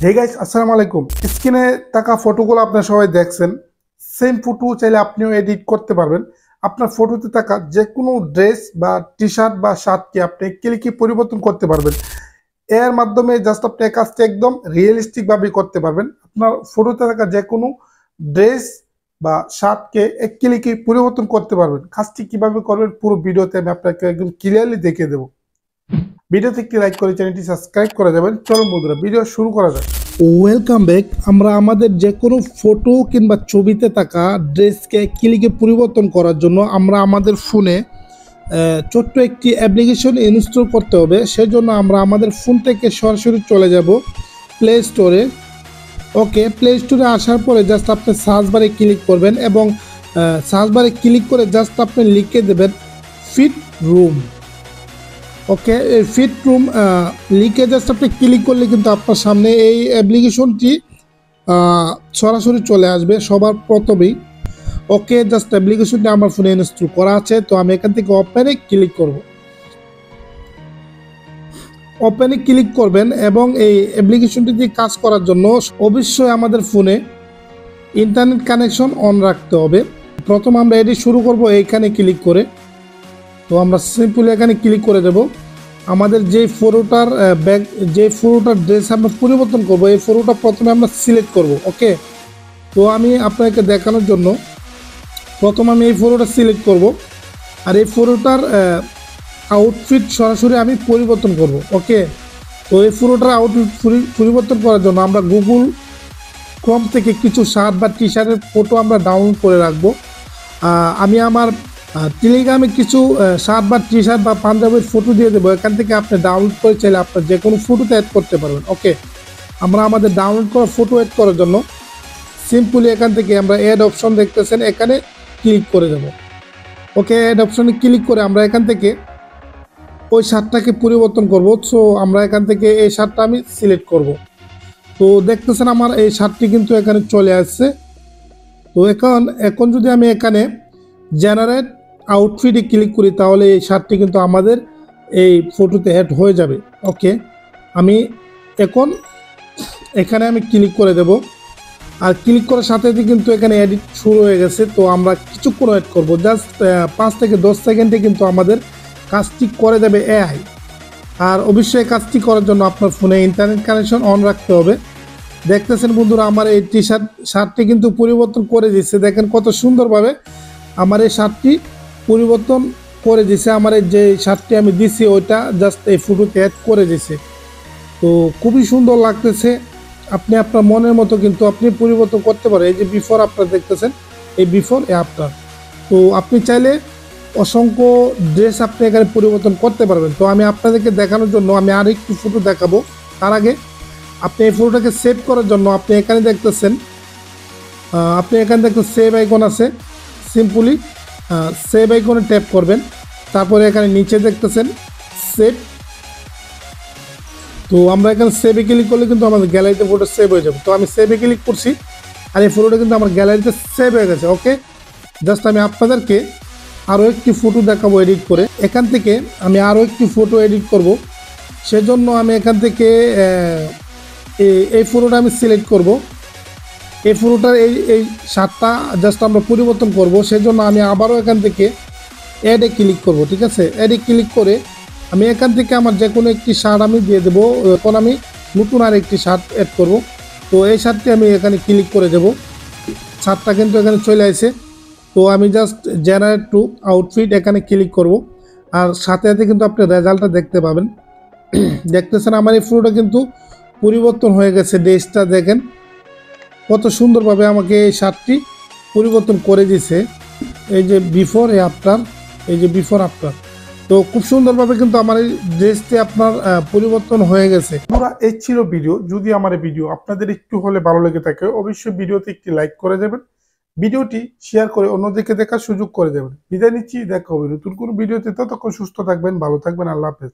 Hey guys, আসসালামু আলাইকুম। স্ক্রিনে থাকা ফটোগুলো আপনারা সবাই দেখছেন। সেম ফটো চাইলে আপনিও এডিট করতে পারবেন। আপনার ফটোতে থাকা যে কোনো ড্রেস বা টি শার্ট বা শার্টকে আপনি ক্লিকে পরিবর্তন করতে পারবেন। এর মাধ্যমে জাস্ট আপনি কাজটা একদম রিয়েলিস্টিক ভাবে করতে পারবেন। আপনার ফটোতে থাকা যে কোনো ড্রেস বা শার্টকে এক ক্লিকে পরিবর্তন করতে পারবেন। কাজটি কিভাবে করবেন পুরো ভিডিওতে আমি আপনাকে একদম ক্লিয়ারলি দেখিয়ে দেবো। ভিডিওতে একটি লাইক করে চ্যানেলটি সাবস্ক্রাইব করে যাবেন। চলুন বন্ধুরা, ভিডিও শুরু করা যাক। Welcome back. আমরা আমাদের যে কোনো ফটো কিংবা ছবিতে থাকা ড্রেসকে ক্লিকে পরিবর্তন করার জন্য আমরা আমাদের ফোনে ছোট্ট একটি অ্যাপ্লিকেশন ইনস্টল করতে হবে। সেজন্য আমরা আমাদের ফোন থেকে সরাসরি চলে যাব প্লে স্টোরে। ওকে, প্লে স্টোরে আসার পরে জাস্ট আপনি সার্চ বারে ক্লিক করবেন এবং সার্চ বারে ক্লিক করে জাস্ট আপনি লিখে দেবেন ফিট রুম। ওকে, এই ফিট রুম লিখে জাস্ট আপনি ক্লিক করলে কিন্তু আপনার সামনে এই অ্যাপ্লিকেশনটি সরাসরি চলে আসবে সবার প্রথমেই। ওকে, জাস্ট অ্যাপ্লিকেশনটি আমার ফোনে ইনস্টল করা আছে, তো আমি এখান থেকে ওপেনে ক্লিক করব। ওপেনে ক্লিক করবেন এবং এই অ্যাপ্লিকেশনটি দিয়ে কাজ করার জন্য অবশ্যই আমাদের ফোনে ইন্টারনেট কানেকশন অন রাখতে হবে। প্রথম আমরা এটি শুরু করব এইখানে ক্লিক করে। তো আমরা সিম্পলি এখানে ক্লিক করে দেব। আমাদের যে ফটোটার ড্রেস আমরা পরিবর্তন করব, এই ফটোটা প্রথমে আমরা সিলেক্ট করব। ওকে, তো আমি আপনাকে দেখানোর জন্য প্রথম আমি এই ফটোটা সিলেক্ট করব আর এই ফটোটার আউটফিট সরাসরি আমি পরিবর্তন করব। ওকে, তো এই ফটোটার আউটফিট পরিবর্তন করার জন্য আমরা গুগল ক্রোম থেকে কিছু শার্ট বা টি শার্টের ফটো আমরা ডাউনলোড করে রাখবো। আমি আমার টেলিগ্রামে কিছু শার্ট বা টি শার্ট বা পাঞ্জাবির ফটো দিয়ে দেবো। এখান থেকে আপনি ডাউনলোড করে চাইলে আপনার যে কোনো ফটোতে অ্যাড করতে পারবেন। ওকে, আমরা আমাদের ডাউনলোড করা ফটো অ্যাড করার জন্য সিম্পলি এখান থেকে আমরা অ্যাড অপশন দেখতেছেন, এখানে ক্লিক করে দেব। ওকে, অ্যাড অপশনে ক্লিক করে আমরা এখান থেকে ওই শার্টটাকে পরিবর্তন করব। সো আমরা এখান থেকে এই শার্টটা আমি সিলেক্ট করব। তো দেখতেছেন আমার এই শার্টটি কিন্তু এখানে চলে আসছে। তো এখন যদি আমি এখানে জেনারেট আউটফিটে ক্লিক করি তাহলে এই শার্টটি কিন্তু আমাদের এই ফটোতে অ্যাড হয়ে যাবে। ওকে, আমি এখন এখানে আমি ক্লিক করে দেব আর ক্লিক করার সাথে সাথে কিন্তু এখানে এডিট শুরু হয়ে গেছে। তো আমরা কিছুক্ষণ ওয়েট করব, জাস্ট 5 থেকে 10 সেকেন্ডে কিন্তু আমাদের কাজটি করে দেবে এআই। আর অবশ্যই কাজটি করার জন্য আপনার ফোনে ইন্টারনেট কানেকশন অন রাখতে হবে। দেখতেছেন বন্ধুরা, আমার এই শার্টটি কিন্তু পরিবর্তন করে দিচ্ছে। দেখেন কত সুন্দরভাবে আমার এই শার্টটি পরিবর্তন করে দিছে। আমার এই যে শার্টটি আমি দিছি ওইটা জাস্ট এই ফটোতে অ্যাড করে দিছে। তো খুবই সুন্দর লাগতেছে। আপনি আপনার মনের মতো কিন্তু আপনি পরিবর্তন করতে পারেন। এই যে বিফোর আপনারা দেখতেছেন, এই বিফোর এ আফটার। তো আপনি চাইলে অসংখ্য ড্রেস আপনি এখানে পরিবর্তন করতে পারবেন। তো আমি আপনাদেরকে দেখানোর জন্য আমি আর একটু ফটো দেখাবো। তার আগে আপনি এই ফটোটাকে সেভ করার জন্য আপনি এখানে দেখতেছেন সেভ আইকন আছে। সিম্পলি সেভ আইকনে ট্যাপ করবেন, তারপরে এখানে নিচে দেখতেছেন সেভ। তো আমরা এখানে সেভে ক্লিক করলে কিন্তু আমাদের গ্যালারিতে ফটো সেভ হয়ে যাবে। তো আমি সেভে ক্লিক করছি আর এই ফটোটা কিন্তু আমার গ্যালারিতে সেভ হয়ে গেছে। ওকে, জাস্ট আমি আপনাদেরকে আরও একটি ফটো দেখাবো এডিট করে। এখান থেকে আমি আরও একটি ফটো এডিট করব। সেজন্য আমি এখান থেকে এই ফটোটা আমি সিলেক্ট করব। এই ফটোটার এই শার্টটা জাস্ট আমরা পরিবর্তন করব। সেজন্য আমি আবারও এখান থেকে অ্যাডে ক্লিক করব। ঠিক আছে, অ্যাডে ক্লিক করে আমি এখান থেকে আমার যে কোনো একটি শার্ট আমি দিয়ে দেবো। এখন আমি নতুন আর একটি শার্ট অ্যাড করব। তো এই শার্টটি আমি এখানে ক্লিক করে দেব। শার্টটা কিন্তু এখানে চলে আসে। তো আমি জাস্ট জেনারেট টু আউটফিট এখানে ক্লিক করব আর সাথে সাথে কিন্তু আপনি রেজাল্টটা দেখতে পাবেন। দেখতেছেন আমার এই ফটোটা কিন্তু পরিবর্তন হয়ে গেছে। ড্রেসটা দেখেন কত সুন্দরভাবে আমাকে এই শার্টটি পরিবর্তন করে দিয়েছে। এই যে বিফোর এ আফটার, এই যে বিফোর আফটার। তো খুব সুন্দরভাবে কিন্তু আমার এই ড্রেসটি আপনার পরিবর্তন হয়ে গেছে। পুরো এই ছিল ভিডিও। যদি আমার এই ভিডিও আপনাদের একটু হলে ভালো লেগে থাকে অবশ্যই ভিডিওতে একটি লাইক করে দেবেন, ভিডিওটি শেয়ার করে অন্যদিকে দেখার সুযোগ করে দেবেন। বিদায় নিচ্ছি, দেখা হবে নতুন কোনো ভিডিওতে। ততক্ষণ সুস্থ থাকবেন, ভালো থাকবেন, আল্লাহ হাফেজ।